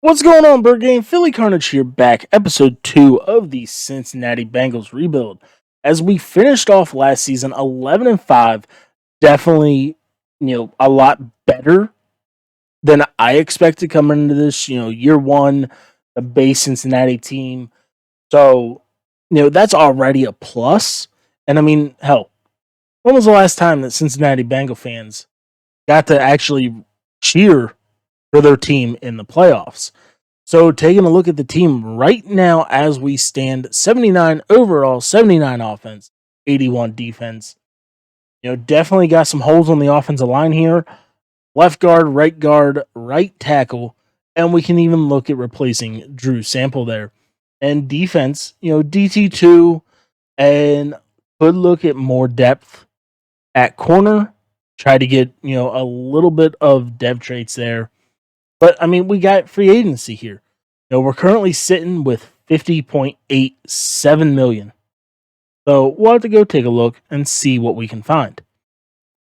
What's going on, Bird Game? Philly Carnage here, back, episode 2 of the Cincinnati Bengals rebuild. As we finished off last season 11-5, definitely, a lot better than I expected coming into this, year one, the base Cincinnati team. So, that's already a plus. And I mean, hell, when was the last time that Cincinnati Bengal fans got to actually cheer for their team in the playoffs? So, taking a look at the team right now as we stand, 79 overall, 79 offense, 81 defense. Definitely got some holes on the offensive line here. Left guard, right tackle, and we can even look at replacing Drew Sample there. And defense, DT2, and could look at more depth at corner. Try to get, a little bit of dev traits there. But I mean, we got free agency here. We're currently sitting with 50.87 million. So we'll have to go take a look and see what we can find.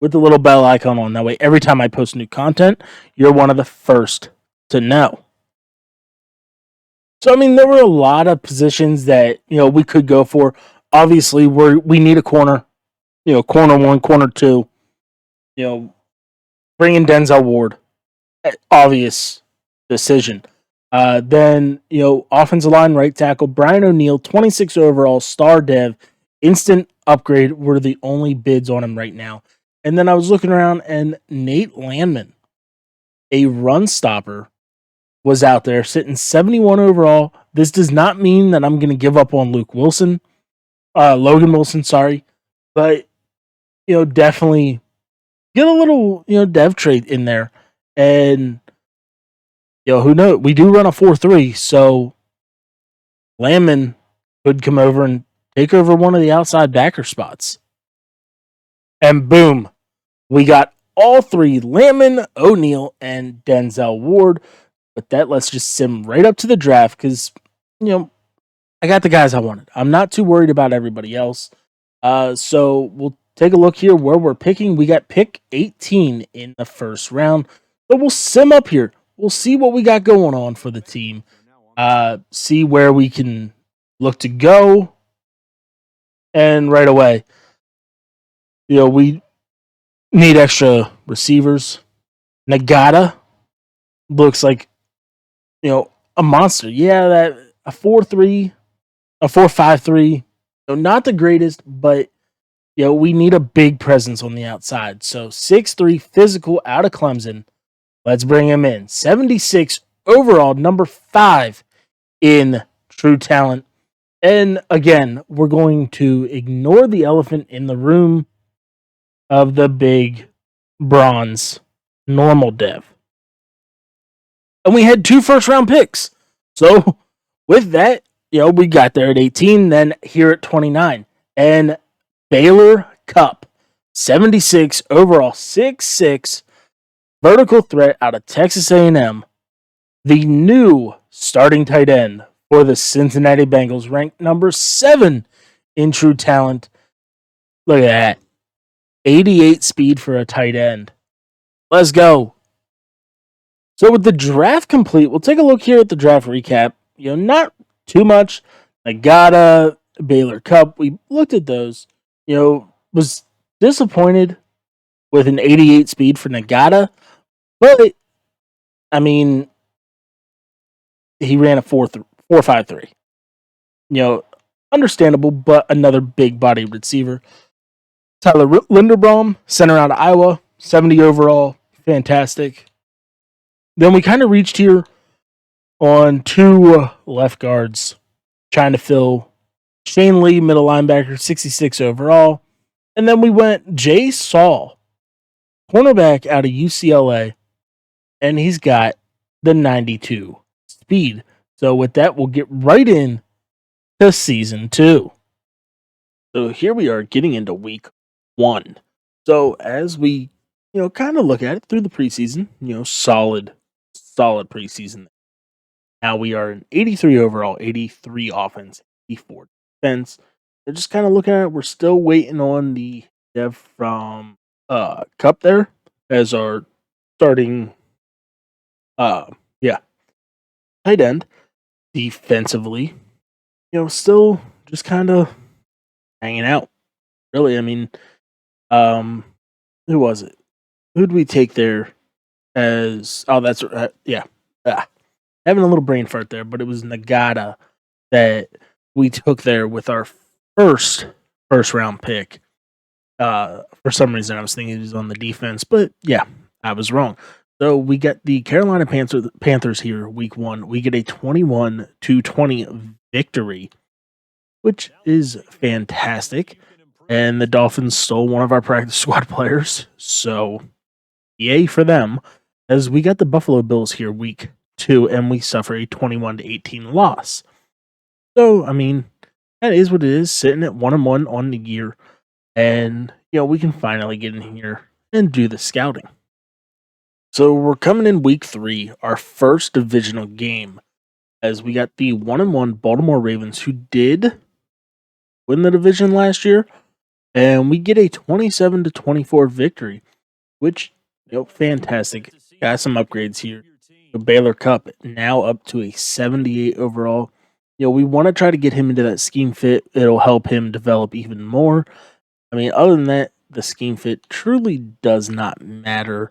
With the little bell icon on, that way every time I post new content, you're one of the first to know. So I mean, there were a lot of positions that we could go for. Obviously, we need a corner. Corner one, corner two. Bring in Denzel Ward. Obvious decision. Then, offensive line, right tackle, Brian O'Neill, 26 overall, star dev, instant upgrade. Were the only bids on him right now. And then I was looking around, and Nate Landman, a run stopper, was out there sitting 71 overall. This does not mean that I'm going to give up on Logan Wilson, sorry. But, definitely get a little, dev trait in there. And, who knows? We do run a 4-3, so Landman could come over and take over one of the outside backer spots. And boom, we got all three, Landman, O'Neill, and Denzel Ward. But that, let's just sim right up to the draft because, I got the guys I wanted. I'm not too worried about everybody else. So we'll take a look here where we're picking. We got pick 18 in the first round. So we'll sim up here. We'll see what we got going on for the team. See where we can look to go. And right away, we need extra receivers. Nagata looks like, a monster. Yeah, that a 4-3, a 4-5-3. Not the greatest, but we need a big presence on the outside. So 6'3", physical, out of Clemson. Let's bring him in. 76 overall, number 5 in true talent. And again, we're going to ignore the elephant in the room of the big bronze normal dev. And we had 2 first-round picks. So with that, we got there at 18, then here at 29. And Baylor Cup, 76 overall, 6'6", vertical threat out of Texas A&M. The new starting tight end for the Cincinnati Bengals, ranked number 7 in true talent. Look at that. 88 speed for a tight end. Let's go. So with the draft complete, we'll take a look here at the draft recap. Not too much. Nagata, Baylor Cup, we looked at those. Was disappointed with an 88 speed for Nagata, but I mean, he ran a 4.53. Understandable, but another big body receiver. Tyler Linderbaum, center out of Iowa, 70 overall, fantastic. Then we kind of reached here on 2 left guards, trying to fill Shane Lee, middle linebacker, 66 overall. And then we went Jay Saul, cornerback out of UCLA, and he's got the 92 speed. So with that, we'll get right in to season 2. So here we are getting into week 1. So as we, kind of look at it through the preseason, solid preseason. Now we are an 83 overall, 83 offense, 84 defense. They're just kind of looking at it. We're still waiting on the dev from Cup there as our starting yeah. tight end. Defensively, still just kind of hanging out. Really, I mean, um, who was it? Who'd we take there as? Oh, that's yeah. Ah, having a little brain fart there, but it was Nagata that we took there with our first first round pick. For some reason, I was thinking he was on the defense, but yeah, I was wrong. So we get the Carolina Panthers here, week 1. We get a 21-20 victory, which is fantastic. And the Dolphins stole one of our practice squad players, so yay for them. As we got the Buffalo Bills here, week 2, and we suffer a 21-18 loss. So I mean, that is what it is. Sitting at 1-1 on the year. And, we can finally get in here and do the scouting. So we're coming in week 3, our first divisional game, as we got the 1-1 Baltimore Ravens, who did win the division last year, and we get a 27-24 victory, which, fantastic. Got some upgrades here. The Baylor Cup now up to a 78 overall. We want to try to get him into that scheme fit. It'll help him develop even more. I mean, other than that, the scheme fit truly does not matter.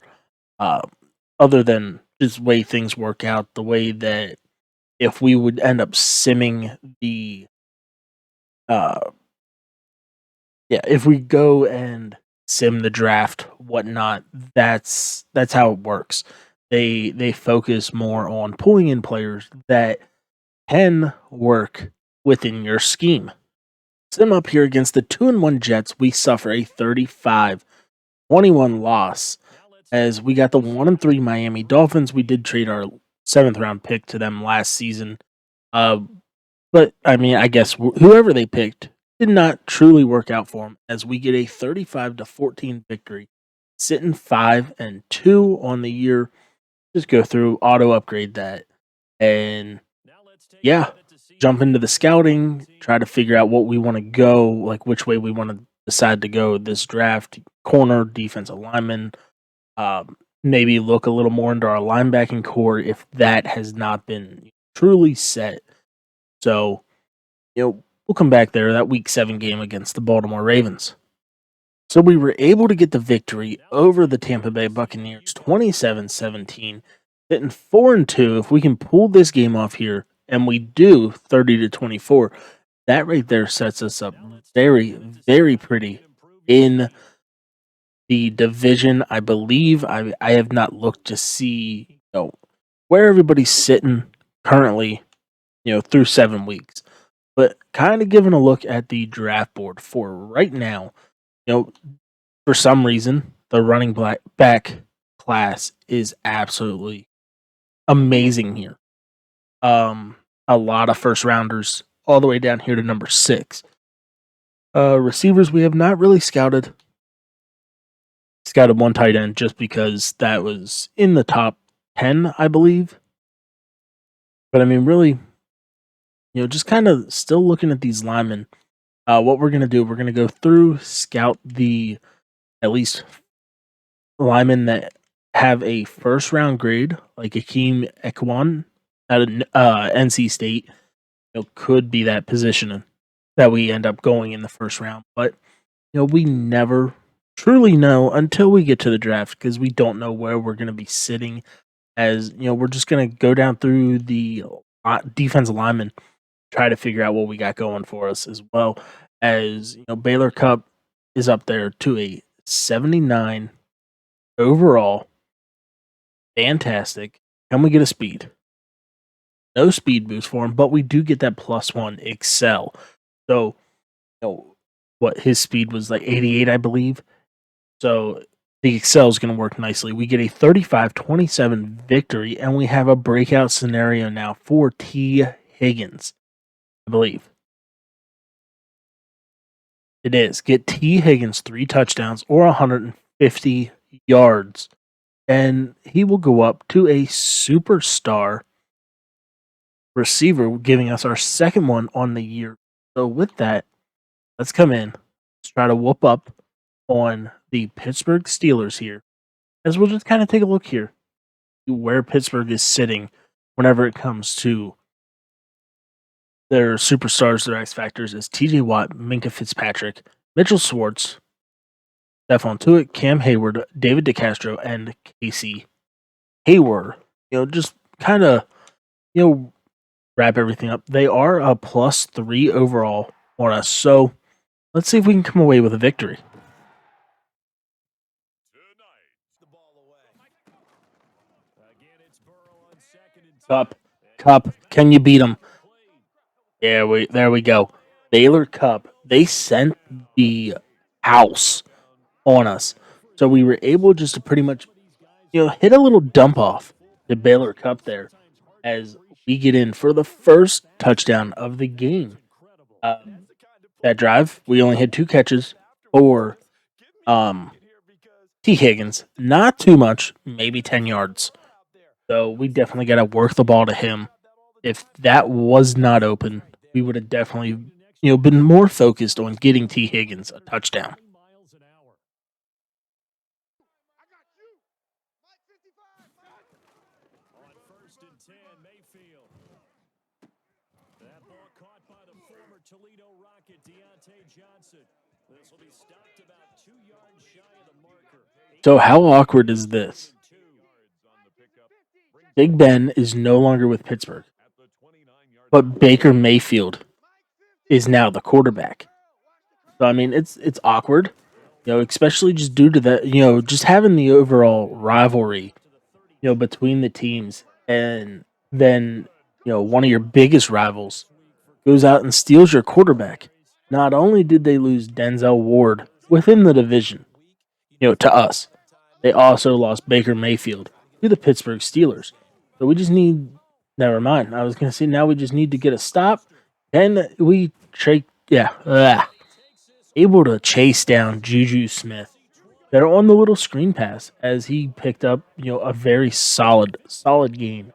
Other than just way things work out, the way that if we would end up simming the, if we go and sim the draft, whatnot, that's how it works. They focus more on pulling in players that can work within your scheme. Sim up here against the 2-1 Jets, we suffer a 35-21 loss. As we got the 1-3 Miami Dolphins, we did trade our 7th round pick to them last season. But I mean, I guess whoever they picked did not truly work out for them, as we get a 35-14 victory, sitting 5-2 on the year. Just go through, auto upgrade that, and yeah, jump into the scouting, try to figure out what we want to go, like which way we want to decide to go this draft. Corner, defensive lineman, maybe look a little more into our linebacking core if that has not been truly set. So, we'll come back there, that week 7 game against the Baltimore Ravens. So we were able to get the victory over the Tampa Bay Buccaneers 27-17, hitting 4-2. If we can pull this game off here, and we do 30-24, that right there sets us up very, very pretty in the division. I believe I have not looked to see where everybody's sitting currently, through 7 weeks. But kind of giving a look at the draft board for right now, for some reason, the running back class is absolutely amazing here. A lot of first rounders all the way down here to number 6. Receivers, we have not really scouted. Scouted one tight end just because that was in the top 10, I believe. But I mean, really, just kind of still looking at these linemen. What we're going to do, we're going to go through, scout the at least linemen that have a first round grade, like Akeem Ekwan out of NC State. Could be that position that we end up going in the first round. But, we never truly know until we get to the draft, because we don't know where we're going to be sitting. As, we're just going to go down through the defensive linemen, try to figure out what we got going for us, as well as, Baylor Cup is up there to a 79 overall. Fantastic. Can we get a speed? No speed boost for him, but we do get that +1 excel. So, what his speed was like 88, I believe. So the excel is going to work nicely. We get a 35-27 victory, and we have a breakout scenario now for T. Higgins, I believe. It is. Get T. Higgins 3 touchdowns or 150 yards, and he will go up to a superstar receiver, giving us our second one on the year. So with that, let's come in. Let's try to whoop up on the Pittsburgh Steelers here, as we'll just kind of take a look here where Pittsburgh is sitting whenever it comes to their superstars, their X factors, is T.J. Watt, Minka Fitzpatrick, Mitchell Schwartz, Stephon Tuitt, Cam Hayward, David DeCastro, and Casey Hayward. Just kind of you know wrap everything up. They are a +3 overall on us, so let's see if we can come away with a victory. Cup, can you beat them? Yeah, there we go. Baylor Cup. They sent the house on us, so we were able just to pretty much hit a little dump off the Baylor Cup there as we get in for the first touchdown of the game. That drive, we only had 2 catches for um, T. Higgins. Not too much, maybe 10 yards. So we definitely got to work the ball to him. If that was not open, we would have definitely been more focused on getting T. Higgins a touchdown. So how awkward is this? Big Ben is no longer with Pittsburgh, but Baker Mayfield is now the quarterback. So I mean, it's awkward, especially just due to that, just having the overall rivalry, between the teams, and then one of your biggest rivals goes out and steals your quarterback. Not only did they lose Denzel Ward within the division, to us, they also lost Baker Mayfield to the Pittsburgh Steelers. So we just need. Never mind. I was gonna say now we just need to get a stop, and we able to chase down Juju Smith. They're on the little screen pass as he picked up a very solid game,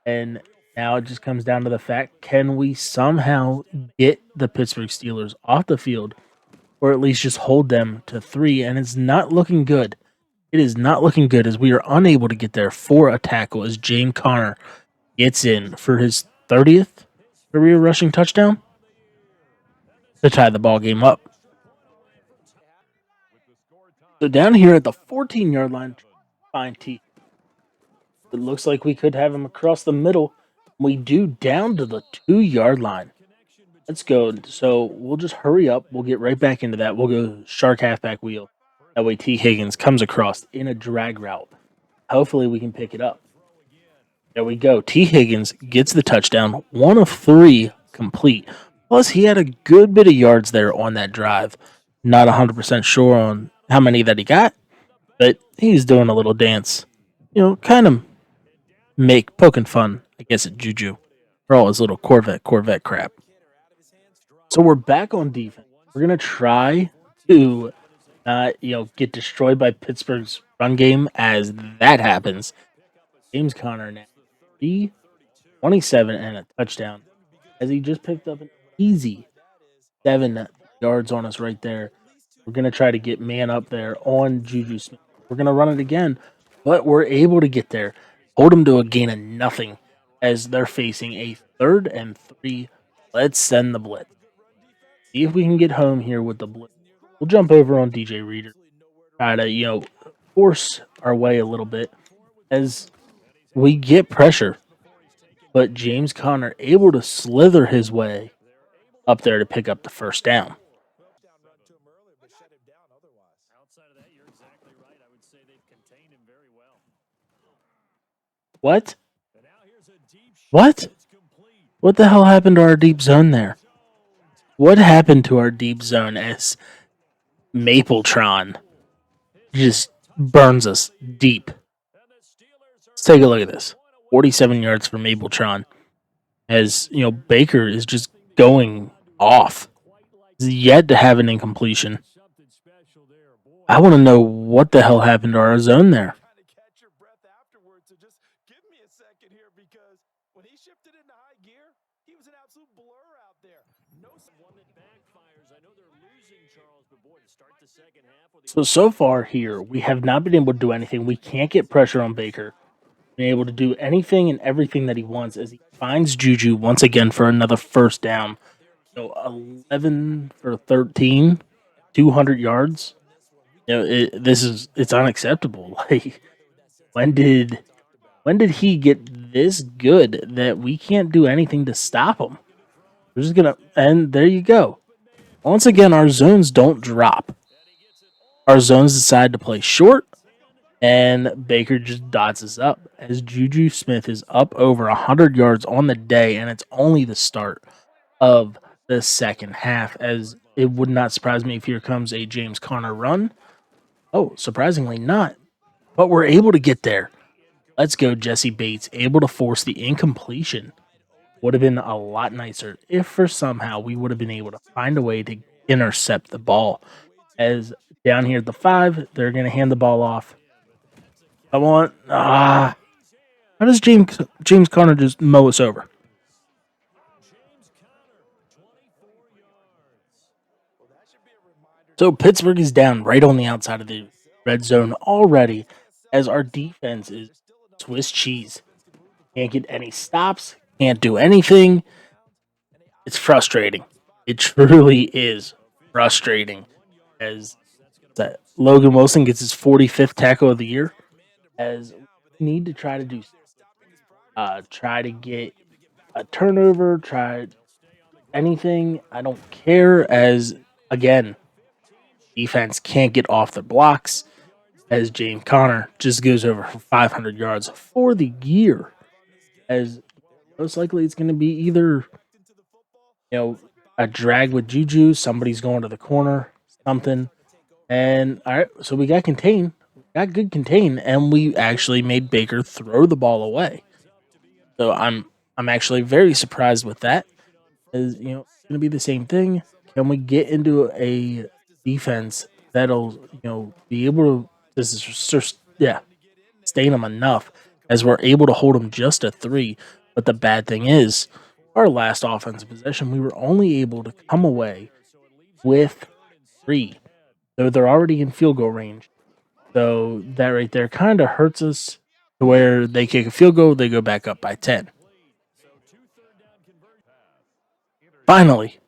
and now it just comes down to the fact: can we somehow get the Pittsburgh Steelers off the field, or at least just hold them to 3? And it's not looking good. It is not looking good as we are unable to get there for a tackle as James Conner gets in for his 30th career rushing touchdown to tie the ball game up. So down here at the 14-yard line, find T. It looks like we could have him across the middle. We do down to the 2-yard line. Let's go. So we'll just hurry up. We'll get right back into that. We'll go shark halfback wheel. That way T. Higgins comes across in a drag route. Hopefully we can pick it up. There we go. T. Higgins gets the touchdown. 1 of 3 complete. Plus, he had a good bit of yards there on that drive. Not 100% sure on how many that he got, but he's doing a little dance. Kind of poking fun, I guess, at Juju for all his little Corvette crap. So we're back on defense. We're going to try to get destroyed by Pittsburgh's run game as that happens. James Conner now 27 and a touchdown as he just picked up an easy 7 yards on us right there. We're going to try to get man up there on Juju Smith. We're going to run it again, but we're able to get there. Hold them to a gain of nothing as they're facing a 3rd and 3. Let's send the blitz. See if we can get home here with the blitz. We'll jump over on DJ Reader. Try to, force our way a little bit as we get pressure. But James Conner able to slither his way up there to pick up the first down. What? What? What the hell happened to our deep zone there? What happened to our deep zone as Mapletron just burns us deep? Let's take a look at this. 47 yards for Mapletron as, Baker is just going off. He's yet to have an incompletion. I want to know what the hell happened to our zone there. So far here, we have not been able to do anything. We can't get pressure on Baker. been able to do anything and everything that he wants as he finds Juju once again for another first down. So 11 for 13, 200 yards. It's unacceptable. Like when did when did he get this good that we can't do anything to stop him? We're just gonna and there you go. Once again, our zones don't drop. Our zones decide to play short, and Baker just dots us up as Juju Smith is up over 100 yards on the day, and it's only the start of the second half. As it would not surprise me if here comes a James Conner run. Oh, surprisingly not, but we're able to get there. Let's go, Jesse Bates, able to force the incompletion. Would have been a lot nicer if for somehow we would have been able to find a way to intercept the ball. As down here at the 5, they're going to hand the ball off. Come on. How does James Conner just mow us over? So Pittsburgh is down right on the outside of the red zone already as our defense is Swiss cheese. Can't get any stops, can't do anything. It's frustrating. It truly is frustrating as that Logan Wilson gets his 45th tackle of the year as we need to try to get a turnover, try anything. I don't care as again, defense can't get off the blocks as James Conner just goes over for 500 yards for the year. As most likely it's going to be either a drag with Juju, somebody's going to the corner, something. And all right, so we got contain, got good contain, and we actually made Baker throw the ball away. So I'm actually very surprised with that. Is it's going to be the same thing. Can we get into a defense that'll be able to stain them enough as we're able to hold them just a 3? But the bad thing is, our last offensive possession, we were only able to come away with 3. So they're already in field goal range. So that right there kind of hurts us to where they kick a field goal, they go back up by 10. Finally,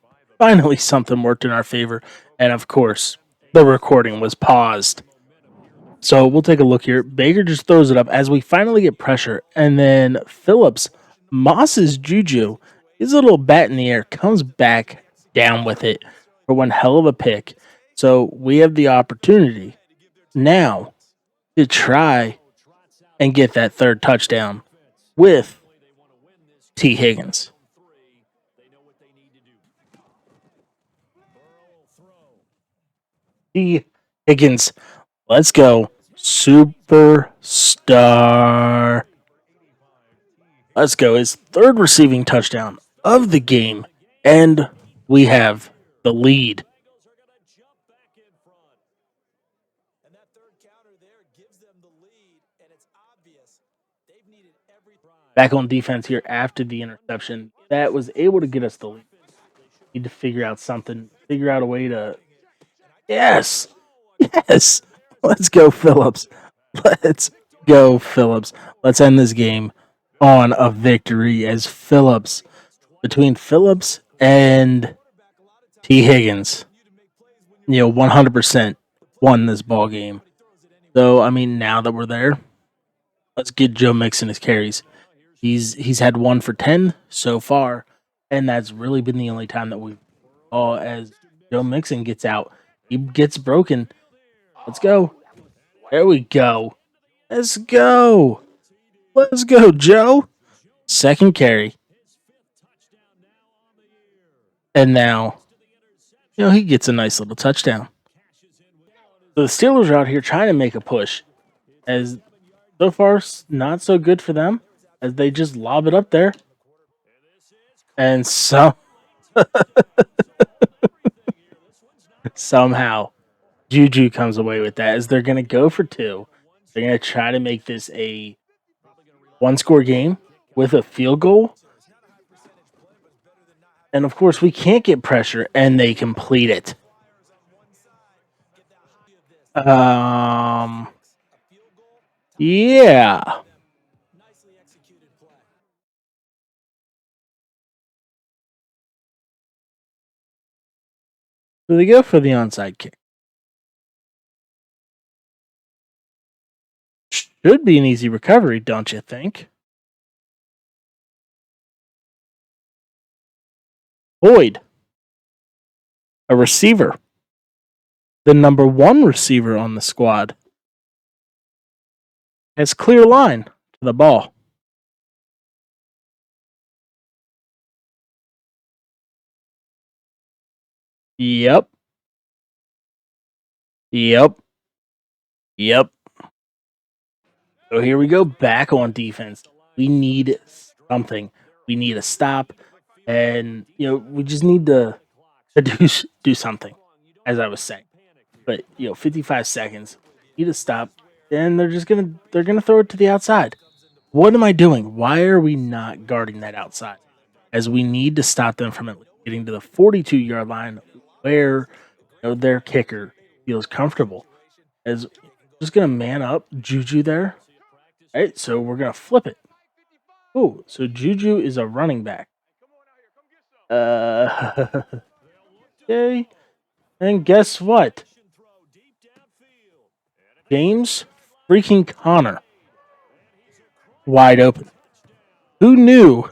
something worked in our favor. And of course, the recording was paused. So we'll take a look here. Baker just throws it up as we finally get pressure. And then Phillips mosses Juju. His little bat in the air comes back down with it for one hell of a pick. So we have the opportunity now to try and get that third touchdown with T. Higgins. T. Higgins, let's go. Superstar. Let's go. His third receiving touchdown of the game. And we have the lead. Back on defense here after the interception that was able to get us the lead. Need to figure out something, figure out a way to. Yes, yes. Let's go, Phillips. Let's go, Phillips. Let's end this game on a victory as Phillips, between Phillips and T. Higgins, 100% won this ball game. So, I mean, now that we're there, let's get Joe Mixon his carries. He's had 1 for 10 so far, and that's really been the only time that we've as Joe Mixon gets out. He gets broken. Let's go. There we go. Let's go. Let's go, Joe. Second carry. And now, he gets a nice little touchdown. So the Steelers are out here trying to make a push. As so far, not so good for them as they just lob it up there. And somehow Juju comes away with that as they're going to go for 2. They're going to try to make this a 1-score game with a field goal. And of course, we can't get pressure, and they complete it. Yeah. So they go for the onside kick. Should be an easy recovery, don't you think? Boyd, a receiver, the number one receiver on the squad, has clear line to the ball. Yep. Yep. Yep. So here we go back on defense. We need something. We need a stop. And we just need to do something, as I was saying. But 55 seconds, need to stop. Then they're gonna throw it to the outside. What am I doing? Why are we not guarding that outside? As we need to stop them from at least getting to the 42-yard line where their kicker feels comfortable. As just gonna man up Juju there. Right, so we're gonna flip it. Oh, so Juju is a running back. Okay. And guess what? James freaking Connor. Wide open. Who knew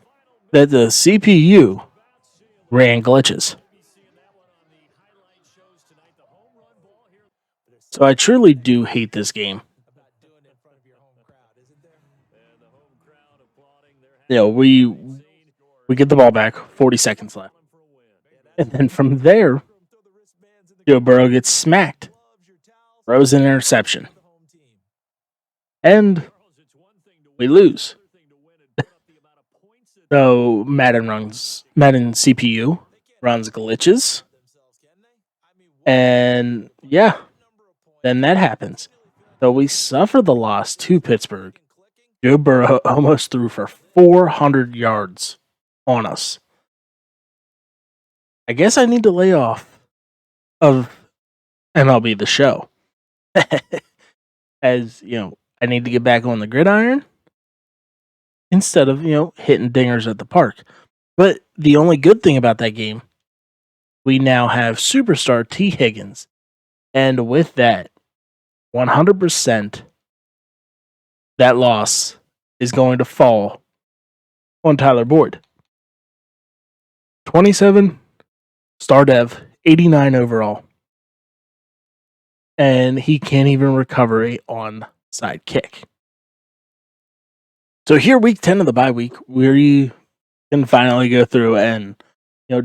that the CPU ran glitches? So I truly do hate this game. We get the ball back, 40 seconds left. And then from there, Joe Burrow gets smacked. Throws an interception. And we lose. So Madden CPU runs glitches. And yeah, then that happens. So we suffer the loss to Pittsburgh. Joe Burrow almost threw for 400 yards on us. I guess I need to lay off of MLB The Show. As, I need to get back on the gridiron instead of, hitting dingers at the park. But the only good thing about that game, we now have superstar T. Higgins. And with that, 100% that loss is going to fall on Tyler Boyd. 27 star dev, 89 overall. And he can't even recover a onside kick. So here, week 10 of the bye week, we can finally go through and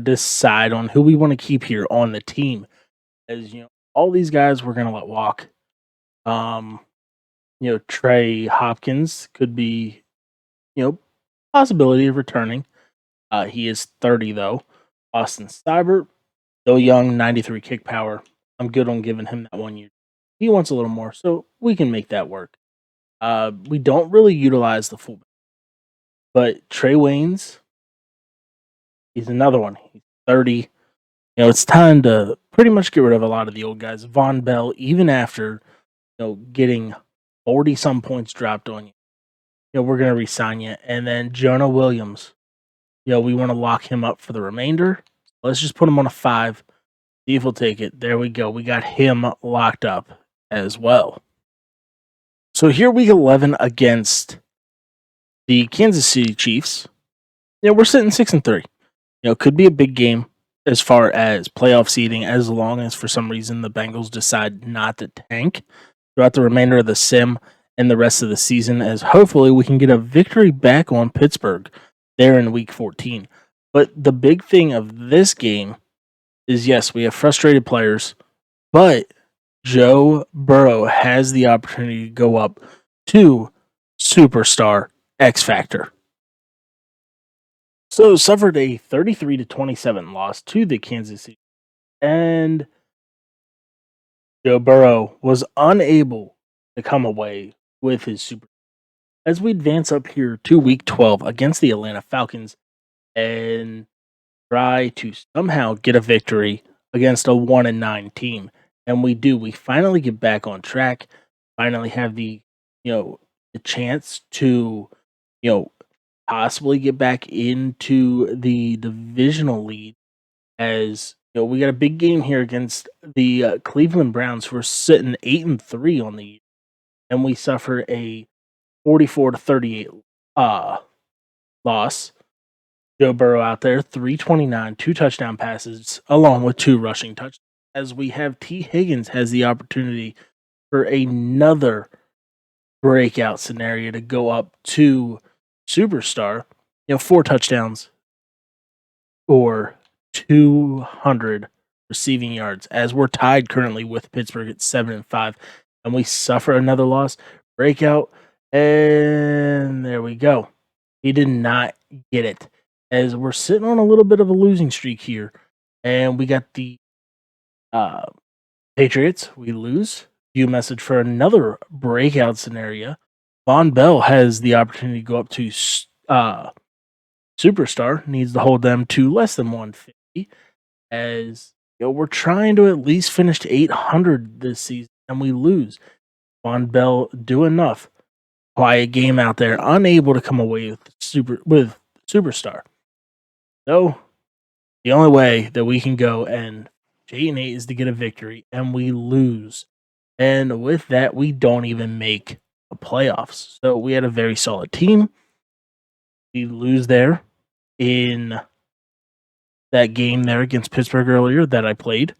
decide on who we want to keep here on the team. As all these guys we're gonna let walk. Trey Hopkins could be, possibility of returning. He is 30 though. Austin Seibert, still young, 93 kick power. I'm good on giving him that 1 year. He wants a little more, so we can make that work. We don't really utilize the fullback, but Trey Waynes, he's another one. He's 30. It's time to pretty much get rid of a lot of the old guys. Von Bell, even after getting 40 some points dropped on you, we're gonna resign you. And then Jonah Williams, we want to lock him up for the remainder. Let's just put him on a 5. See if he'll take it. There we go. We got him locked up as well. So here, week 11 against the Kansas City Chiefs. We're sitting 6-3. Could be a big game as far as playoff seeding, as long as for some reason the Bengals decide not to tank throughout the remainder of the sim and the rest of the season, as hopefully we can get a victory back on Pittsburgh there in week 14. But the big thing of this game is, yes, we have frustrated players, but Joe Burrow has the opportunity to go up to superstar X Factor. So suffered a 33-27 loss to the Kansas City, and Joe Burrow was unable to come away with his super. As we advance up here to week 12 against the Atlanta Falcons and try to somehow get a victory against a 1-9 team. And we do. We finally get back on track, finally have the chance to, possibly get back into the divisional lead, as We got a big game here against the Cleveland Browns, who are sitting 8-3 on the year, and we suffer a 44-38 loss. Joe Burrow out there, 329, 2 touchdown passes, along with 2 rushing touchdowns. As we have T. Higgins has the opportunity for another breakout scenario to go up to superstar, 4 touchdowns or 200 receiving yards, as we're tied currently with Pittsburgh at 7-5, and we suffer another loss. Breakout, and there we go. He did not get it, as we're sitting on a little bit of a losing streak here, and we got the Patriots. We lose. View message for another breakout scenario. Von Bell has the opportunity to go up to superstar. Needs to hold them to less than 150. As we're trying to at least finish to 800 this season, and we lose. Von Bell do enough. Quiet game out there, unable to come away with superstar. So the only way that we can go and 8-8 is to get a victory, and we lose. And with that, we don't even make the playoffs. So we had a very solid team. We lose there in that game there against Pittsburgh earlier that I played.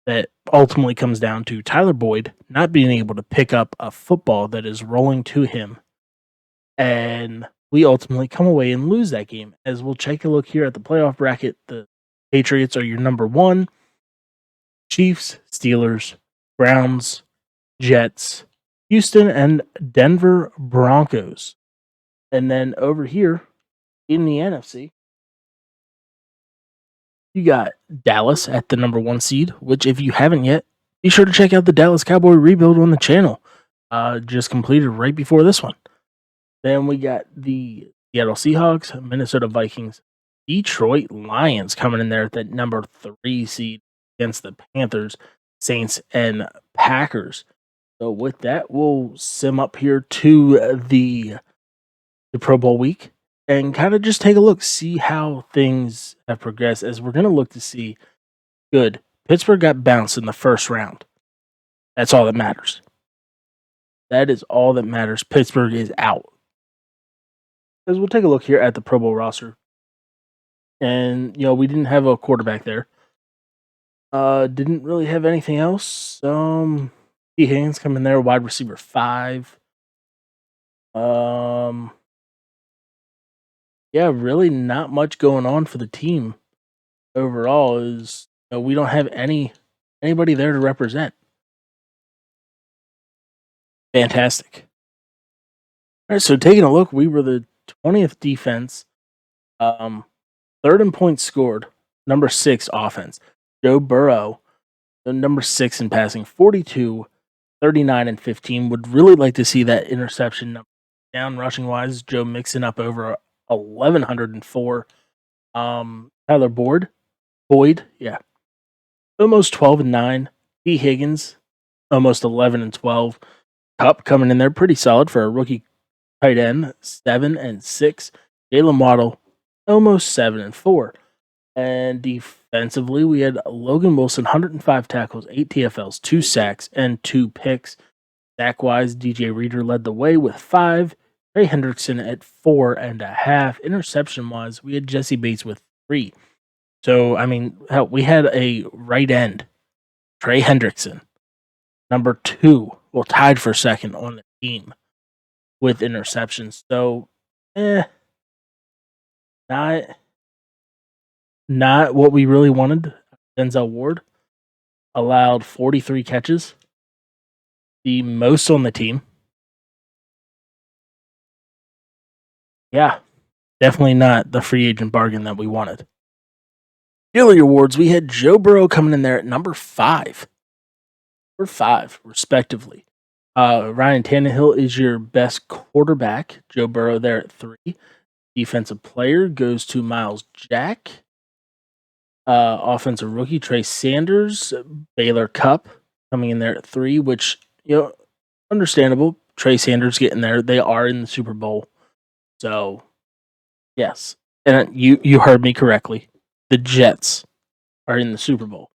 That ultimately comes down to Tyler Boyd not being able to pick up a football that is rolling to him. And we ultimately come away and lose that game. As we'll take a look here at the playoff bracket, the Patriots are your number 1. Chiefs, Steelers, Browns, Jets, Houston, and Denver Broncos. And then over here in the NFC, you got Dallas at the number 1 seed, which if you haven't yet, be sure to check out the Dallas Cowboy rebuild on the channel. Just completed right before this one. Then we got the Seattle Seahawks, Minnesota Vikings, Detroit Lions coming in there at that number 3 seed against the Panthers, Saints, and Packers. So with that, we'll sim up here to the Pro Bowl week and kind of just take a look, see how things have progressed, as we're going to look to see. Good. Pittsburgh got bounced in the first round. That's all that matters. That is all that matters. Pittsburgh is out. Because we'll take a look here at the Pro Bowl roster. And, we didn't have a quarterback there. Didn't really have anything else. T. Higgins coming there, wide receiver 5. Yeah, really not much going on for the team overall. Is we don't have anybody there to represent. Fantastic. All right, so taking a look, we were the 20th defense, 3rd in points scored, number 6 offense. Joe Burrow, number 6 in passing, 42, 39, and 15. Would really like to see that interception number down rushing wise. Joe Mixon up over 1,104. Tyler Boyd, yeah, almost 12 and 9. T. Higgins, almost 11 and 12. Cup coming in there pretty solid for a rookie tight end, 7 and 6. Jalen Waddle, almost 7 and 4. And defensively, we had Logan Wilson, 105 tackles, 8 TFLs, 2 sacks, and 2 picks. Sack-wise, DJ Reader led the way with 5. Trey Hendrickson at 4.5. Interception-wise, we had Jesse Bates with 3. So, hell, we had a right end, Trey Hendrickson, number 2, tied for second on the team with interceptions. So, not what we really wanted. Denzel Ward allowed 43 catches, the most on the team. Yeah, definitely not the free agent bargain that we wanted. Daily awards, we had Joe Burrow coming in there at number 5. Number 5, respectively. Ryan Tannehill is your best quarterback. Joe Burrow there at 3. Defensive player goes to Miles Jack. Offensive rookie Trey Sanders, Baylor Cup coming in there at 3, which understandable. Trey Sanders getting there. They are in the Super Bowl, so yes. And you heard me correctly. The Jets are in the Super Bowl.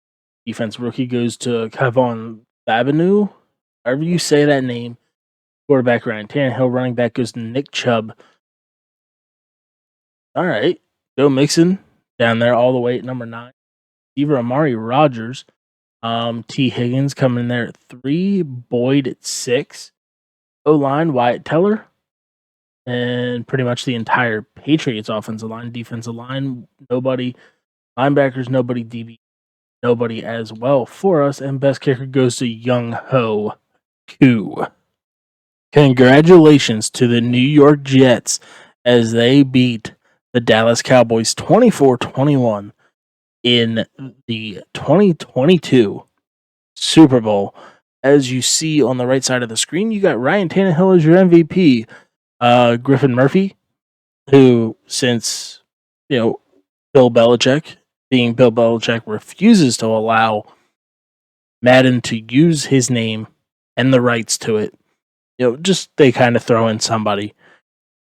Defense rookie goes to Kevon Fabinu, however you say that name. Quarterback Ryan Tannehill. Running back goes to Nick Chubb. All right. Joe Mixon down there all the way at number 9. Receiver Amari Rogers. T. Higgins coming in there at 3. Boyd at 6. O-line, Wyatt Teller. And pretty much the entire Patriots offensive line, defensive line, nobody. Linebackers, nobody. DB, nobody as well for us. And best kicker goes to Young Ho Koo. Congratulations to the New York Jets as they beat the Dallas Cowboys 24-21 in the 2022 Super Bowl. As you see on the right side of the screen, you got Ryan Tannehill as your MVP. Griffin Murphy, who since, Bill Belichick, being Bill Belichick, refuses to allow Madden to use his name and the rights to it, just they kind of throw in somebody.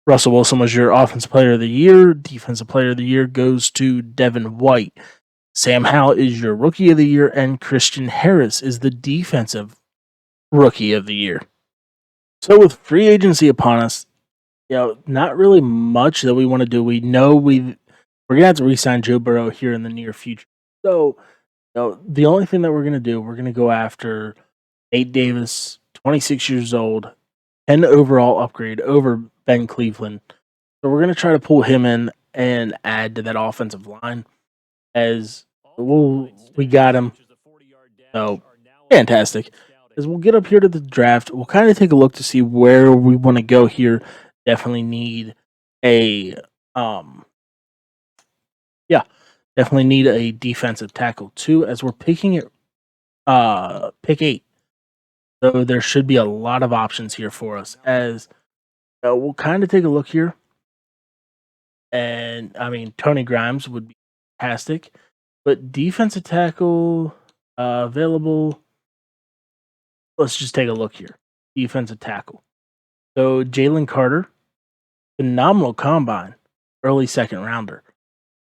Russell Wilson was your offensive player of the year. Defensive player of the year goes to Devin White. Sam Howell is your rookie of the year, and Christian Harris is the defensive rookie of the year. So with free agency upon us, not really much that we want to do. We know we're going to have to re-sign Joe Burrow here in the near future. So, the only thing that we're going to do, we're going to go after Nate Davis, 26 years old, 10 overall upgrade over Ben Cleveland. So we're going to try to pull him in and add to that offensive line as we got him. So, fantastic. As we'll get up here to the draft, we'll kind of take a look to see where we want to go here. Definitely need a defensive tackle too, as we're picking it pick 8. So there should be a lot of options here for us. As we'll kind of take a look here, and I mean Tony Grimes would be fantastic, but defensive tackle available. Let's just take a look here. Defensive tackle. So Jalen Carter, phenomenal combine, early second rounder.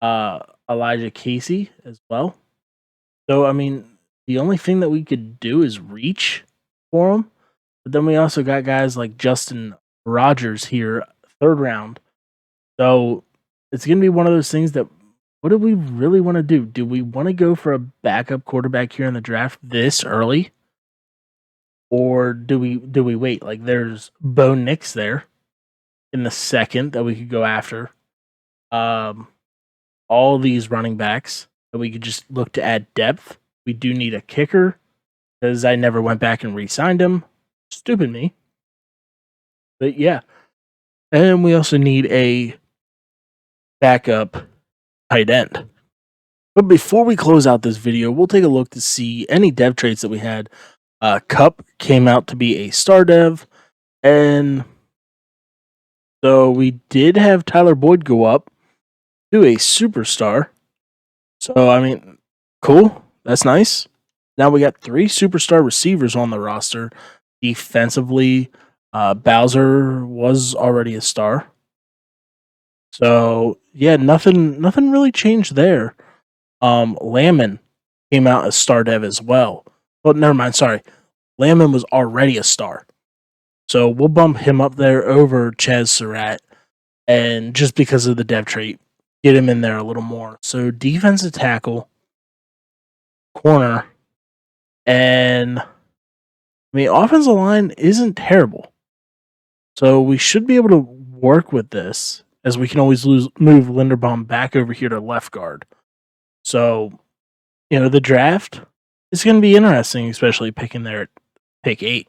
Elijah Casey as well. So I mean, the only thing that we could do is reach for him. But then we also got guys like Justin Rogers here, 3rd round. So it's going to be one of those things that, what do we really want to do? Do we want to go for a backup quarterback here in the draft this early? Or do we wait? Like there's Bo Nix there in the 2nd that we could go after. All these running backs that we could just look to add depth. We do need a kicker because I never went back and re-signed him. Stupid me. But yeah. And we also need a backup tight end. But before we close out this video, we'll take a look to see any dev traits that we had. Cup came out to be a star dev. And so we did have Tyler Boyd go up to a superstar. So, I mean, cool. That's nice. Now we got 3 superstar receivers on the roster. Defensively, Bowser was already a star. So, yeah, nothing really changed there. Lamon came out as star dev as well. Well, never mind, sorry. Lamon was already a star. So we'll bump him up there over Chaz Surratt. And just because of the dev trait, get him in there a little more. So defensive tackle, corner, and I mean, offensive line isn't terrible. So we should be able to work with this, as we can always move Linderbaum back over here to left guard. So, the draft is going to be interesting, especially picking there at pick 8.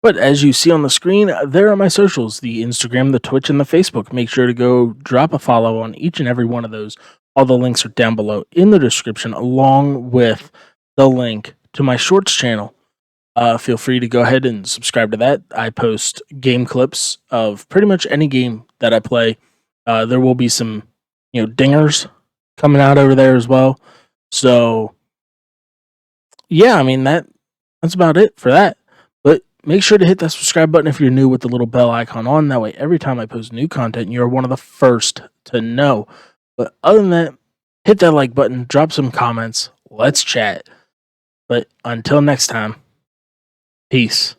But as you see on the screen, there are my socials, the Instagram, the Twitch, and the Facebook. Make sure to go drop a follow on each and every one of those. All the links are down below in the description, along with the link to my shorts channel. Feel free to go ahead and subscribe to that. I post game clips of pretty much any game that I play. There will be some, dingers coming out over there as well. So, yeah, I mean, that's about it for that. But make sure to hit that subscribe button if you're new with the little bell icon on. That way, every time I post new content, you're one of the first to know. But other than that, hit that like button, drop some comments, let's chat. But until next time, peace.